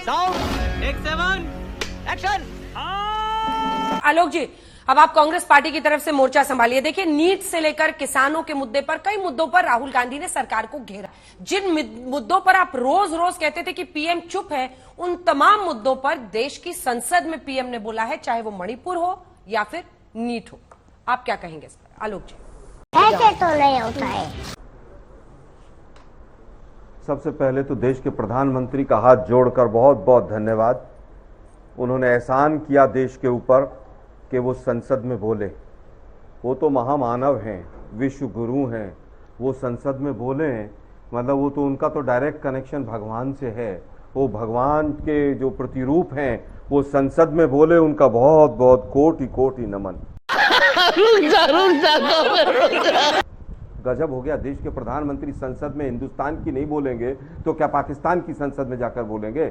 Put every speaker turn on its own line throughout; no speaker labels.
Sound take 7 action.
Alok ji, अब आप Congress party की तरफ से मोर्चा संभालिए। देखिए, नीट से लेकर किसानों के मुद्दे पर कई मुद्दों पर राहुल गांधी ने सरकार को घेरा। जिन मुद्दों पर आप रोज रोज कहते थे कि पीएम चुप है, उन तमाम मुद्दों पर देश की संसद में पीएम ने बोला है, चाहे वो मणिपुर हो या फिर नीट हो। आप क्या कहेंगे इस पर आलोक जी?
ऐसे तो नहीं होता है।
सबसे पहले तो देश के प्रधानमंत्री का हाथ जोड़कर बहुत बहुत धन्यवाद। उन्होंने एहसान किया देश के ऊपर कि वो संसद में बोले। वो तो महामानव हैं, विश्व गुरु हैं, वो संसद में बोले, मतलब वो तो उनका तो डायरेक्ट कनेक्शन भगवान से है। वो भगवान के जो प्रतिरूप हैं वो संसद में बोले, उनका बहुत बहुत कोटि कोटि नमन। गजब हो गया, देश के प्रधानमंत्री संसद में हिंदुस्तान की नहीं बोलेंगे तो क्या पाकिस्तान की संसद में जाकर बोलेंगे?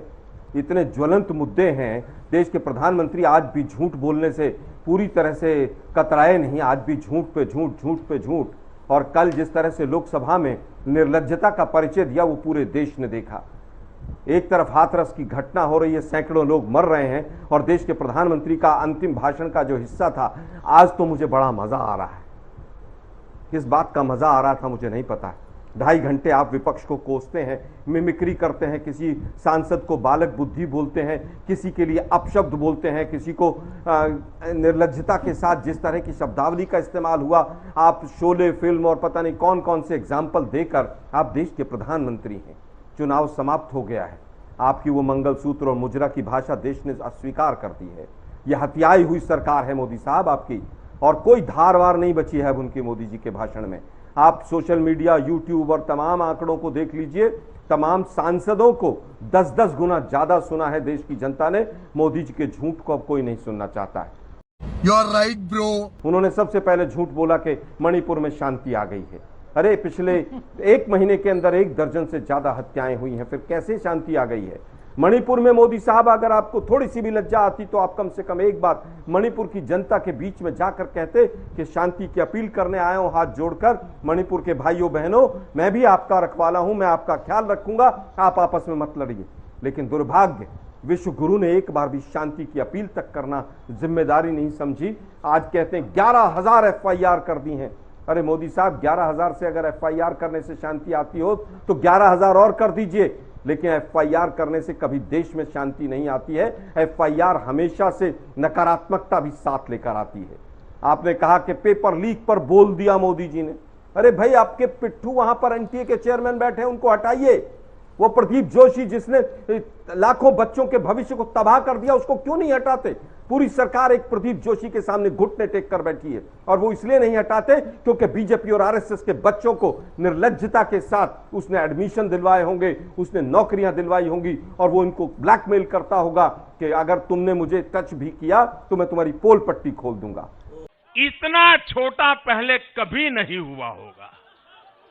इतने ज्वलंत मुद्दे हैं। देश के प्रधानमंत्री आज भी झूठ बोलने से पूरी तरह से कतराए नहीं, आज भी झूठ पे झूठ, झूठ पे झूठ। और कल जिस तरह से लोकसभा में निर्लज्जता का परिचय दिया वो पूरे देश ने देखा। एक तरफ हाथरस की घटना हो रही है, सैकड़ों लोग मर रहे हैं, और देश के प्रधानमंत्री का अंतिम भाषण का जो हिस्सा था, आज तो मुझे बड़ा मजा आ रहा है। किस बात का मजा आ रहा था मुझे नहीं पता है। 2.5 घंटे आप विपक्ष को कोसते हैं, मिमिक्री करते हैं, किसी सांसद को बालक बुद्धि बोलते हैं, किसी के लिए अपशब्द बोलते हैं, किसी को निर्लज्जता के साथ जिस तरह की शब्दावली का इस्तेमाल हुआ, आप शोले फिल्म और पता नहीं कौन कौन से एग्जाम्पल देकर आप देश के प्रधानमंत्री हैं। चुनाव समाप्त हो गया है, आपकी वो मंगलसूत्र और मुजरा की भाषा देश ने अस्वीकार कर दी है। यह हत्याई हुई सरकार है मोदी साहब आपकी, और कोई धारवार नहीं बची है अब उनके मोदी जी के भाषण में। आप सोशल मीडिया, यूट्यूब और तमाम आंकड़ों को देख लीजिए, तमाम सांसदों को 10-10 गुना ज्यादा सुना है देश की जनता ने। मोदी जी के झूठ को अब कोई नहीं सुनना चाहता है।
You are right bro.
उन्होंने सबसे पहले झूठ बोला कि मणिपुर में शांति आ गई है। अरे पिछले 1 महीने के अंदर 1 दर्जन से ज्यादा हत्याएं हुई हैं, फिर कैसे शांति आ गई है? मणिपुर में मोदी साहब, अगर आपको थोड़ी सी भी लज्जा आती तो आप कम से कम एक बार मणिपुर की जनता के बीच में जाकर कहते कि शांति की अपील करने आया हूं हाथ जोड़कर। मणिपुर के भाइयों बहनों, मैं भी आपका रखवाला हूं, मैं आपका ख्याल रखूंगा, आप आपस में मत लड़िए। लेकिन दुर्भाग्य, विश्व गुरु ने एक बार भी शांति की अपील तक करना जिम्मेदारी नहीं समझी। आज कहते हैं 11,000 FIR कर दी हैं। अरे मोदी साहब, 11,000 से अगर FIR करने से शांति आती हो तो 11,000 और कर दीजिए, लेकिन FIR करने से कभी देश में शांति नहीं आती है। FIR हमेशा से नकारात्मकता भी साथ लेकर आती है। आपने कहा कि पेपर लीक पर बोल दिया मोदी जी ने। अरे भाई, आपके पिट्ठू वहां पर NTA के चेयरमैन बैठे हैं, उनको हटाइए। वो प्रदीप जोशी जिसने लाखों बच्चों के भविष्य को तबाह कर दिया, उसको क्यों नहीं हटाते? पूरी सरकार एक प्रदीप जोशी के सामने घुटने टेक कर बैठी है, और वो इसलिए नहीं हटाते क्योंकि बीजेपी और RSS के बच्चों को निर्लज्जता के साथ उसने एडमिशन दिलवाए होंगे, उसने नौकरियां दिलवाई होंगी, और वो इनको ब्लैकमेल करता होगा कि अगर तुमने मुझे टच भी किया तो मैं तुम्हारी पोल पट्टी खोल दूंगा।
इतना छोटा पहले कभी नहीं हुआ होगा।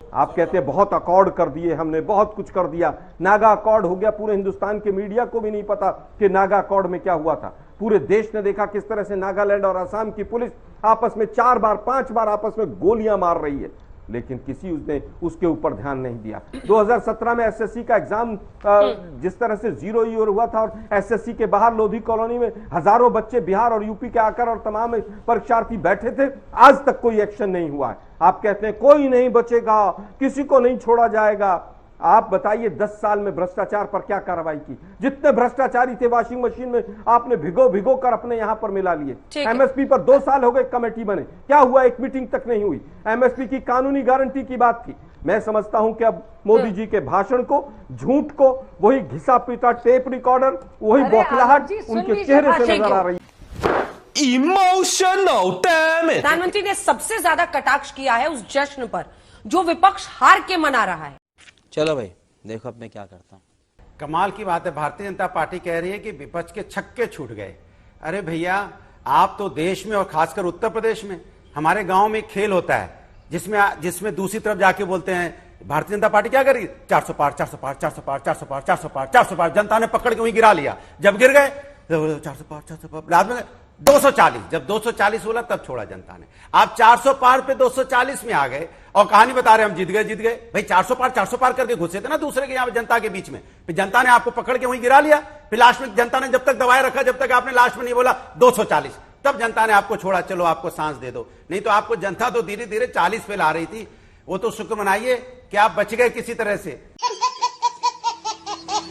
आप कहते हैं बहुत अकॉर्ड कर दिए हमने, बहुत कुछ कर दिया। नागा अकॉर्ड हो गया, पूरे हिंदुस्तान के मीडिया को भी नहीं पता कि नागा अकॉर्ड में क्या हुआ था। पूरे देश ने देखा किस तरह से नागालैंड और असम की पुलिस आपस में 4 बार 5 बार आपस में गोलियां मार रही है, लेकिन किसी उसने उसके ऊपर ध्यान नहीं दिया। 2017 में SSC का एग्जाम जिस तरह से 0 ईयर हुआ था, और SSC के बाहर लोधी कॉलोनी में हजारों बच्चे बिहार और यूपी के आकर और तमाम परीक्षार्थी बैठे थे, आज तक कोई एक्शन नहीं हुआ है। आप कहते हैं कोई नहीं बचेगा, किसी को नहीं छोड़ा जाएगा। आप बताइए 10 साल में भ्रष्टाचार पर क्या कार्रवाई की? जितने भ्रष्टाचारी थे वाशिंग मशीन में आपने भिगो भिगो कर अपने यहां पर मिला लिए। MSP पर 2 साल हो गए कमेटी बने, क्या हुआ? एक मीटिंग तक नहीं हुई। MSP की कानूनी गारंटी की बात थी। मैं समझता हूं कि अब मोदी जी के भाषण को, झूठ को, वही घिसा पीटा टेप रिकॉर्डर, वही बौखलाहट उनके चेहरे से नजर आ रही है।
Emotional damage.
प्रधानमंत्री ने सबसे ज्यादा कटाक्ष किया है उस जश्न पर जो विपक्ष हार के मना रहा है।
चलो भाई, देखो अब मैं क्या करता हूं।
कमाल की बात है, भारतीय जनता पार्टी कह रही है कि विपक्ष के छक्के छूट गए। अरे भैया, आप तो देश में और खासकर उत्तर प्रदेश में, हमारे गांव में एक खेल होता है जिसमें दूसरी तरफ जाके बोलते हैं भारतीय जनता पार्टी क्या करी, 400 पार 400 पार 400 पार 400 पार 400 पार 400 पार। जनता ने पकड़ के वहीं गिरा लिया। जब गिर गए 400 पार 400 पार, बाद में 240, जब 240 बोला तब छोड़ा जनता ने। आप 400 पार पे 240 में आ गए और कहानी बता रहे हम जीत गए। भाई 400 पार करके घुसे थे ना दूसरे के यहां जनता के बीच में, फिर जनता ने आपको पकड़ के वहीं गिरा लिया। फिर लास्ट में जनता ने जब तक दबाए रखा, जब तक आपने लास्ट में नहीं बोला 240, तब जनता ने आपको छोड़ा, चलो आपको सांस दे दो। नहीं तो आपको जनता तो धीरे धीरे 40 पे ला रही थी। वो तो शुक्र मनाइए कि आप बच गए किसी तरह से।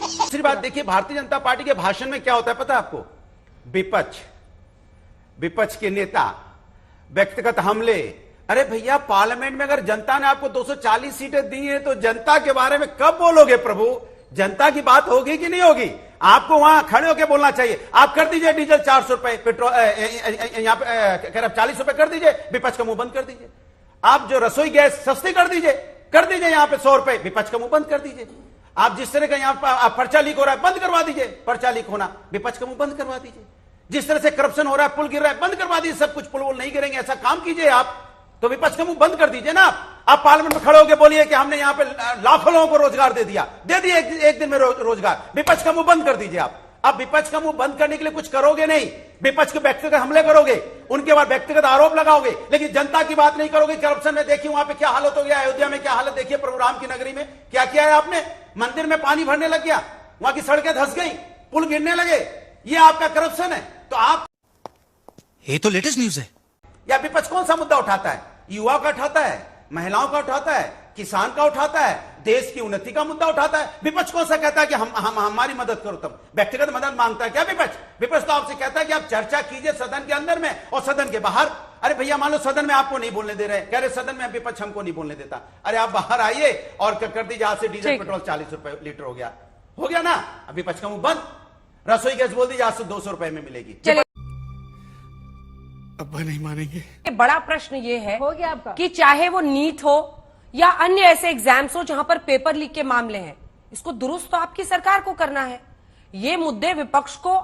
दूसरी बात देखिए, भारतीय जनता पार्टी के भाषण में क्या होता है पता है आपको? विपक्ष के नेता, व्यक्तिगत हमले। अरे भैया, पार्लियामेंट में अगर जनता ने आपको 240 सीटें दी हैं तो जनता के बारे में कब बोलोगे प्रभु? जनता की बात होगी कि नहीं होगी? आपको वहां खड़े होकर बोलना चाहिए। आप कर दीजिए डीजल 400 रुपए, पेट्रोल यहां पे कह रहे 40 रुपए कर दीजिए, विपक्ष का मुंह बंद कर दीजिए। आप जो रसोई गैस सस्ती कर दीजिए यहां पे 100 रुपए, विपक्ष का मुंह बंद कर दीजिए। आप जिस तरह का यहां पर पर्चा लीक हो रहा है, बंद करवा दीजिए। पर्चा लीक होना, विपक्ष का मुंह बंद करवा दीजिए। जिस तरह से करप्शन हो रहा है, पुल गिर रहा है, बंद करवा दीजिए। सब कुछ पुल वुल नहीं गिरेंगे, ऐसा काम कीजिए आप, तो विपक्ष का मुंह बंद कर दीजिए ना। आप पार्लियामेंट में खड़े होकर बोलिए कि हमने यहां पे लाखों लोगों को रोजगार दे दिए एक दिन में रोजगार। विपक्ष का मुंह बंद कर दीजिए आप विपक्ष का मुंह बंद करने के लिए कुछ करोगे नहीं। विपक्ष के व्यक्तिगत हमले करोगे, उनके बाद व्यक्तिगत आरोप लगाओगे, लेकिन जनता की बात नहीं करोगे। करप्शन में देखिए वहां पे क्या हालत हो गया, अयोध्या में क्या हालत देखिए, प्रभु राम की नगरी में क्या किया है आपने। मंदिर में पानी भरने लग गया, वहां की सड़कें धंस गई, पुल गिरने लगे, ये आपका करप्शन है। तो आप,
ये तो लेटेस्ट न्यूज है।
या विपक्ष कौन सा मुद्दा उठाता है? युवा का उठाता है, महिलाओं का उठाता है, किसान का उठाता है, देश की उन्नति का मुद्दा उठाता है। विपक्ष कौन सा कहता है कि हम हमारी मदद करो? तब व्यक्तिगत मदद मांगता है क्या विपक्ष तो आपसे कहता है कि आप चर्चा कीजिए सदन के अंदर में और सदन के बाहर। अरे भैया, मान लो सदन में आपको नहीं बोलने दे रहे, कह रहे सदन में विपक्ष हमको नहीं बोलने देता। अरे आप बाहर आइए और कर दीजिए, आज से डीजल पेट्रोल 40 रुपए लीटर हो गया ना। अब विपक्ष का मुंह बंद। रसोई गैस बोल दीजिए आज से 200 रुपए में मिलेगी।
अब्बा नहीं मानेंगे।
बड़ा प्रश्न ये है
हो गया आपका
कि चाहे वो नीट हो या अन्य ऐसे एग्जाम्स हो जहां पर पेपर लीक के मामले हैं, इसको दुरुस्त तो आपकी सरकार को करना है। ये मुद्दे विपक्ष को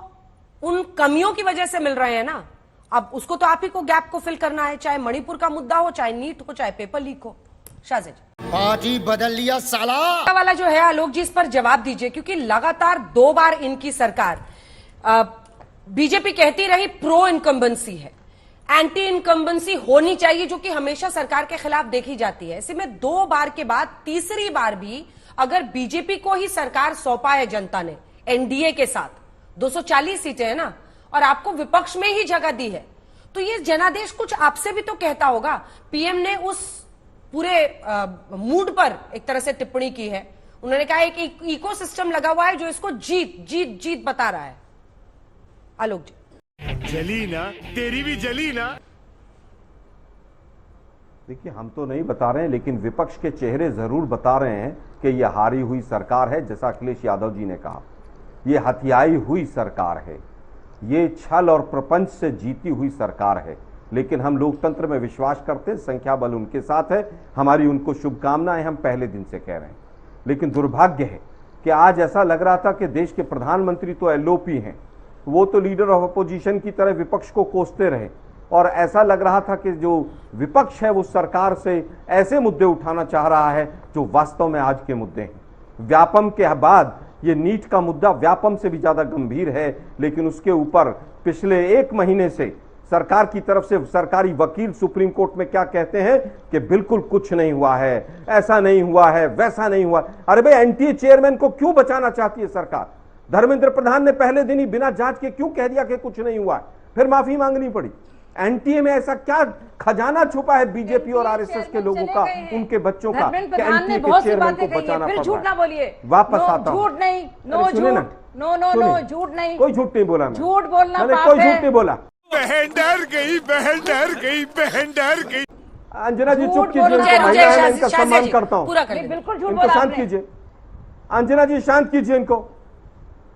उन कमियों की वजह से मिल रहे हैं ना, अब उसको तो आप ही को गैप को फिल करना है, चाहे मणिपुर का मुद्दा हो, चाहे नीट हो, चाहे पेपर लीक हो। शाहजेद
पार्टी बदल लिया साला
वाला जो है, आलोक जी इस पर जवाब दीजिए, क्योंकि लगातार 2 बार इनकी सरकार, बीजेपी कहती रही प्रो इनकम्बेंसी है, एंटी इनकम्बेंसी होनी चाहिए, जो कि हमेशा सरकार के खिलाफ देखी जाती है। ऐसे में 2 बार के बाद तीसरी बार भी अगर बीजेपी को ही सरकार सौंपा है जनता ने एनडीए के साथ, 240 सीटें है ना, और आपको विपक्ष में ही जगह दी है, तो ये जनादेश कुछ आपसे भी तो कहता होगा। पीएम ने उस पूरे मूड पर एक तरह से टिप्पणी की है। उन्होंने कहा एक इकोसिस्टम लगा हुआ है जो इसको जीत बता रहा है। आलोक जी,
जली ना, तेरी भी जली ना।
देखिए, हम तो नहीं बता रहे हैं, लेकिन विपक्ष के चेहरे जरूर बता रहे हैं कि यह हारी हुई सरकार है। जैसा अखिलेश यादव जी ने कहा, यह हथियाई हुई सरकार है, ये छल और प्रपंच से जीती हुई सरकार है। लेकिन हम लोकतंत्र में विश्वास करते हैं, संख्या बल उनके साथ है, हमारी उनको शुभकामनाएं हम पहले दिन से कह रहे हैं। लेकिन दुर्भाग्य है कि आज ऐसा लग रहा था कि देश के प्रधानमंत्री तो एलओपी हैं, वो तो लीडर ऑफ अपोजिशन की तरह विपक्ष को कोसते रहे, और ऐसा लग रहा था कि जो विपक्ष है वो सरकार से ऐसे मुद्दे उठाना चाह रहा है जो वास्तव में आज के मुद्दे हैं। व्यापम के बाद ये नीट का मुद्दा व्यापम से भी ज्यादा गंभीर है, लेकिन उसके ऊपर पिछले 1 महीने से सरकार की तरफ से सरकारी वकील सुप्रीम कोर्ट में क्या कहते हैं कि बिल्कुल कुछ नहीं हुआ है, ऐसा नहीं हुआ है, वैसा नहीं हुआ। अरे भाई, एनटीए चेयरमैन को क्यों बचाना चाहती है सरकार? धर्मेंद्र प्रधान ने पहले दिन ही बिना जांच के क्यों कह दिया कि कुछ नहीं हुआ है, फिर माफी मांगनी पड़ी। एनटीए में ऐसा क्या खजाना छुपा है बीजेपी और आरएसएस के लोगों का, उनके बच्चों का, कि एनटीए के चेयरमैन को बचाना पड़
झूठ ना बोलिए,
वापस आता हूं।
झूठ नहीं, नो झूठ नहीं,
कोई झूठ नहीं बोला,
झूठ बोलना
मैंने कोई झूठ नहीं बोला।
बहन डर गई।
अंजना जी चुप कीजिए, मैं इनका सम्मान करता हूँ,
बिल्कुल झूठ
इनको शांत कीजिए। अंजना जी शांत कीजिए इनको,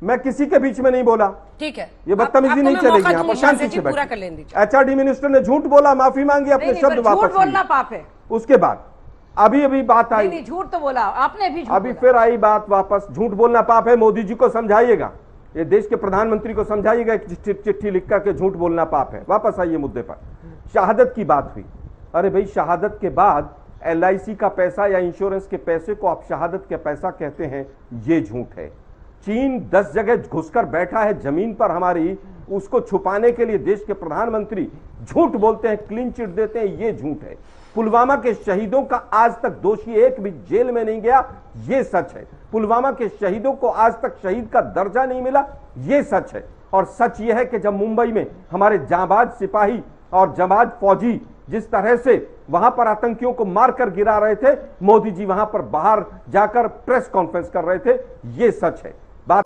मैं किसी के बीच में नहीं बोला,
ठीक है,
ये बदतमीजी नहीं चलेगी यहाँ पर। शांति से बैठिए। एचआरडी मिनिस्टर ने झूठ बोला, माफी मांगी, अपने शब्द वापस
बोलना पाप है।
उसके बाद अभी बात आई,
नहीं, झूठ तो बोला आपने भी,
अभी फिर आई बात वापस, झूठ बोलना पाप है। मोदी जी को समझाइएगा, ये देश के प्रधानमंत्री को समझाइएगा, चिट्ठी लिख कर के झूठ बोलना पाप है। वापस आइए मुद्दे पर। शहादत की बात हुई। अरे भाई, शहादत के बाद एलआईसी का पैसा या इंश्योरेंस के पैसे को आप शहादत के पैसा कहते हैं, ये झूठ है। चीन 10 जगह घुसकर बैठा है जमीन पर हमारी उसको छुपाने के लिए देश के प्रधानमंत्री झूठ बोलते हैं, क्लीन चिट देते हैं, ये झूठ है। पुलवामा के शहीदों का आज तक दोषी एक भी जेल में नहीं गया, ये सच है। पुलवामा के शहीदों को आज तक शहीद का दर्जा नहीं मिला, ये सच है। और सच ये है कि जब मुंबई में हमारे जांबाज सिपाही और जांबाज फौजी जिस तरह से वहां पर आतंकियों को मारकर गिरा रहे थे, मोदी जी वहां पर बाहर जाकर प्रेस कॉन्फ्रेंस कर रहे थे, ये सच है। बात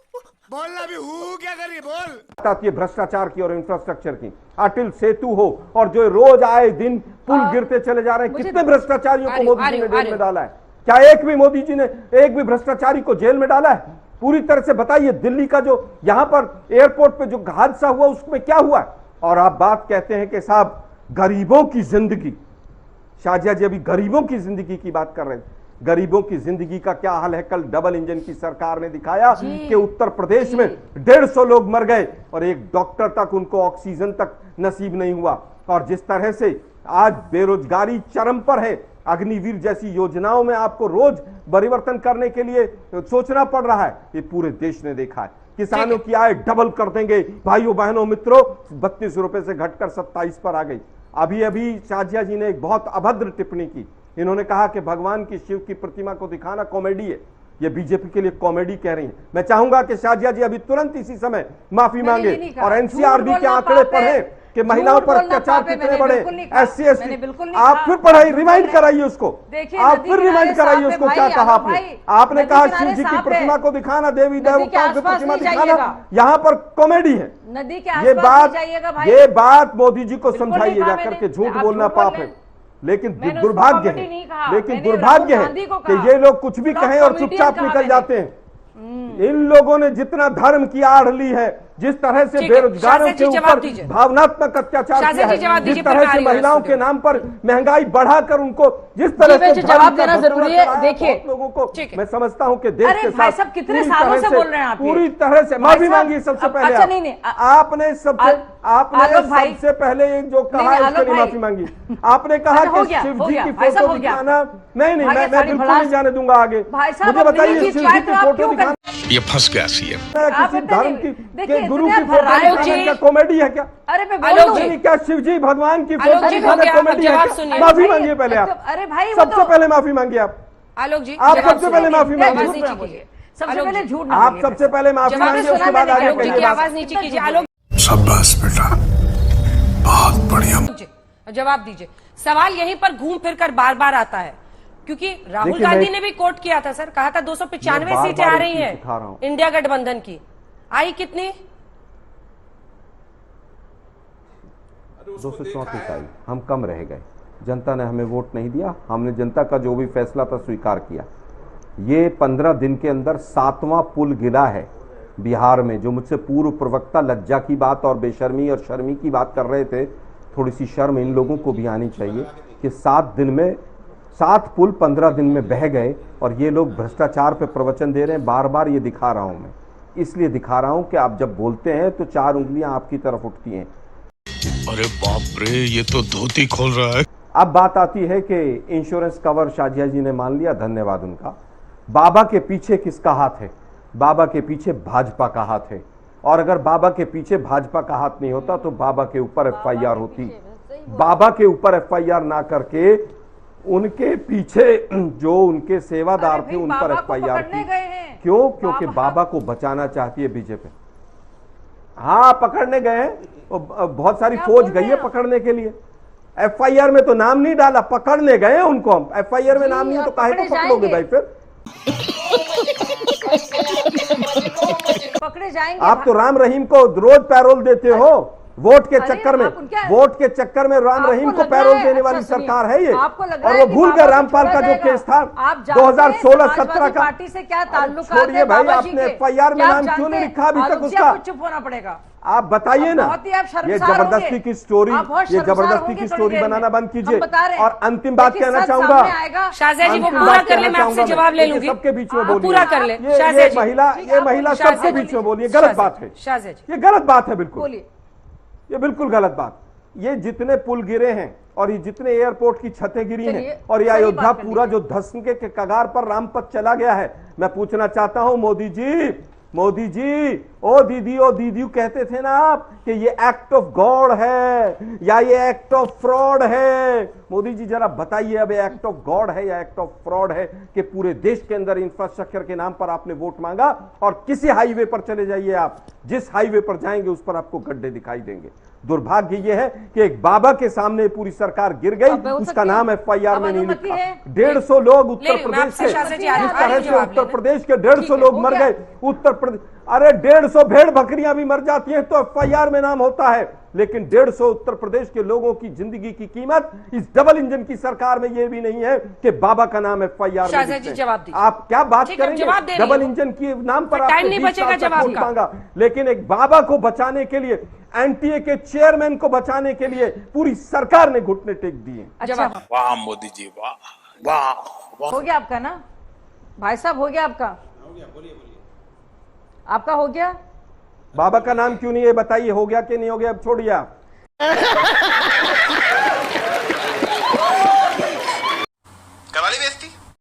बोलना भी हूँ क्या करिए बोल
आती है भ्रष्टाचार की और इंफ्रास्ट्रक्चर की। अटल सेतु हो और जो रोज आए दिन पुल गिरते चले जा रहे हैं, कितने भ्रष्टाचारियों को मोदी जी ने जेल में डाला है? क्या एक भी मोदी जी ने एक भी भ्रष्टाचारी को जेल में डाला है? पूरी तरह से बताइए, दिल्ली का जो यहां पर एयरपोर्ट पे जो हादसा हुआ उसमें क्या हुआ? और आप बात कहते हैं कि साहब गरीबों की जिंदगी, शाहजिया जी अभी गरीबों की जिंदगी की बात कर रहे थे। गरीबों की जिंदगी का क्या हाल है? कल डबल इंजन की सरकार ने दिखाया कि उत्तर प्रदेश में 150 लोग मर गए और एक डॉक्टर तक उनको ऑक्सीजन तक नसीब नहीं हुआ। और जिस तरह से आज बेरोजगारी चरम पर है, अग्निवीर जैसी योजनाओं में आपको रोज परिवर्तन करने के लिए सोचना पड़ रहा है, ये पूरे देश ने देखा है। किसानों की आय डबल कर देंगे, भाइयों बहनों मित्रों, 32 रुपए से घटकर 27 पर आ गई। अभी अभी शाहजिया जी ने एक बहुत अभद्र टिप्पणी की। इन्होंने कहा कि भगवान की शिव की प्रतिमा को दिखाना कॉमेडी है। ये बीजेपी के लिए कॉमेडी कह रही हैं। मैं चाहूंगा कि शाहजिया जी अभी तुरंत इसी समय माफी मांगे और एनसीआरबी के आंकड़े पढ़ें कि महिलाओं पर अत्याचार कितने बड़े, SC ST। आप फिर पढ़ाई रिमाइंड कराइए उसको, आप फिर रिमाइंड कराइए उसको क्या कहा आपने। आपने कहा शिव जी की प्रतिमा को दिखाना, देवी देवताओं की प्रतिमा दिखाना, यहाँ पर कॉमेडी है।
नदी के आसपास जाइएगा भाई।
ये बात मोदी जी को समझाइए जाकर के झूठ बोलना पाप है। लेकिन दुर्भाग्य है कि ये लोग कुछ भी कहें और चुपचाप निकल जाते हैं। इन लोगों ने जितना धर्म की आड़ ली है, जिस तरह से बेरोजगारों के ऊपर भावनात्मक अत्याचार किया है, जिस तरह से महिलाओं के नाम पर महंगाई बढ़ाकर उनको जिस तरह से
जवाब देना जरूरी है। देखिए
लोगों को मैं समझता हूँ कि देश के साथ
कितने सालों से बोल रहे हैं आप,
पूरी तरह से माफी मांगी। सबसे पहले आपने सबसे पहले एक जो कहा है उसके लिए माफी मांगी। आपने कहा कि शिव जी की फोटो दिखाना, नहीं मैं बिल्कुल नहीं जाने दूंगा आगे। मुझे बताइए शिव जी की फोटो दिखाना,
ये फंस गया सीएम।
किसी धर्म के गुरु की फोटो दिखाना कॉमेडी है क्या?
अरे
क्या शिव जी भगवान की फोटो दिखाना कॉमेडी है क्या? माफी मांगिए पहले आप।
अरे भाई
सबसे पहले माफी मांगिए आप।
आलोक जी
आप सबसे पहले माफी मांगिए।
सबसे पहले झूठ
आप सबसे पहले माफी मांगिए, उसके बाद आगे कहिए।
आवाज नीचे कीजिए। आलोक
शाबाश बेटा, बहुत बढ़िया।
जवाब दीजिए। सवाल यहीं पर घूम फिर कर बार बार आता है, क्योंकि राहुल गांधी ने भी कोट किया था सर, कहा था 295 सीटें आ रही हैं इंडिया गठबंधन की। आई कितनी?
234 आई। हम कम रह गए, जनता ने हमें वोट नहीं दिया, हमने जनता का जो भी फैसला था स्वीकार किया। ये 15 दिन के अंदर 7वां पुल गिरा है बिहार में। जो मुझसे पूर्व प्रवक्ता लज्जा की बात और बेशर्मी और शर्मी की बात कर रहे थे, थोड़ी सी शर्म इन लोगों को भी आनी चाहिए कि 7 दिन में 7 पुल 15 दिन में बह गए और ये लोग भ्रष्टाचार पे प्रवचन दे रहे हैं। बार बार ये दिखा रहा हूं मैं, इसलिए दिखा रहा हूं कि आप जब बोलते हैं तो 4 उंगलियां आपकी तरफ उठती हैं।
अरे बाप रे, ये तो धोती खोल रहा है।
अब बात आती है कि इंश्योरेंस कवर शाहजिया जी ने मान लिया, धन्यवाद उनका। बाबा के पीछे किसका हाथ है? बाबा के पीछे भाजपा का हाथ है। और अगर बाबा के पीछे भाजपा का हाथ नहीं होता तो बाबा के ऊपर FIR होती। बाबा के ऊपर FIR ना करके उनके पीछे जो उनके सेवादार थे उन पर FIR की। क्यों? क्योंकि बाबा को बचाना चाहती है बीजेपी। हाँ, पकड़ने गए हैं, बहुत सारी फौज गई है पकड़ने के लिए। FIR में तो नाम नहीं डाला, पकड़ने गए हैं उनको हम। FIR में नाम नहीं है तो काहे को पकड़ोगे भाई? फिर
पकड़े जाएंगे।
आप तो राम रहीम को रोज पैरोल देते हो वोट के चक्कर में। वोट के चक्कर में राम रहीम को पैरोल देने वाली सरकार है ये। और वो भूल गए रामपाल का जो केस था 2016-17 का।
पार्टी से क्या ताल्लुक?
छोड़िए भाई, आपने FIR में नाम क्यों नहीं लिखा अभी तक उसका?
चुप होना पड़ेगा।
आप बताइए ना। ये जबरदस्ती की स्टोरी, ये जबरदस्ती की स्टोरी बनाना बंद कीजिए। और अंतिम बात कहना चाहूंगा,
शाहजिया जी वो पूरा कर ले, मैं आपसे जवाब ले लूंगी।
सबके बीच में बोलिए,
पूरा कर ले।
ये महिला सबके बीच में बोलिए, गलत बात है।
शाहजिया जी,
ये गलत बात है, बिल्कुल ये बिल्कुल गलत बात। ये जितने पुल गिरे हैं और ये जितने एयरपोर्ट की छतें गिरी हैं और ये अयोध्या पूरा जो धंसने के कगार पर रामपथ चला गया है, मैं पूछना चाहता हूं मोदी जी, मोदी जी, ओ दीदी कहते थे ना आप कि ये एक्ट ऑफ गॉड है या ये एक्ट ऑफ फ्रॉड है। मोदी जी जरा बताइए अब ये एक्ट ऑफ गॉड है या एक्ट ऑफ फ्रॉड है कि पूरे देश के अंदर इंफ्रास्ट्रक्चर के नाम पर आपने वोट मांगा और किसी हाईवे पर चले जाइए आप, जिस हाईवे पर जाएंगे उस पर आपको गड्ढे दिखाई देंगे। दुर्भाग्य यह है कि एक बाबा के सामने पूरी सरकार गिर गई, उसका नाम FIR में नहीं लिखा। 150 लोग उत्तर प्रदेश के, इस तरह से उत्तर प्रदेश के 150 लोग मर गए। उत्तर प्रदेश, अरे 150 भेड़ बकरियां भी मर जाती हैं तो FIR में नाम होता है, लेकिन 150 उत्तर प्रदेश के लोगों की जिंदगी की कीमत इस डबल इंजन की सरकार में यह भी नहीं है कि बाबा का नाम FIR में लिखते हैं। आप क्या बात करेंगे डबल इंजन के नाम पर? आपने 20 साल तक वोट मांगा, लेकिन एक बाबा को बचाने के लिए, NTA के चेयरमैन को बचाने के लिए पूरी सरकार ने घुटने टेक दिए।
अच्छा,
वाह मोदी जी, वाह वाह वाह।
हो गया आपका ना भाई साहब, हो गया आपका? हो गया, बोलिए आपका हो गया?
बाबा का नाम क्यों नहीं है बताइए, हो गया कि नहीं हो गया? अब छोड़िए आप।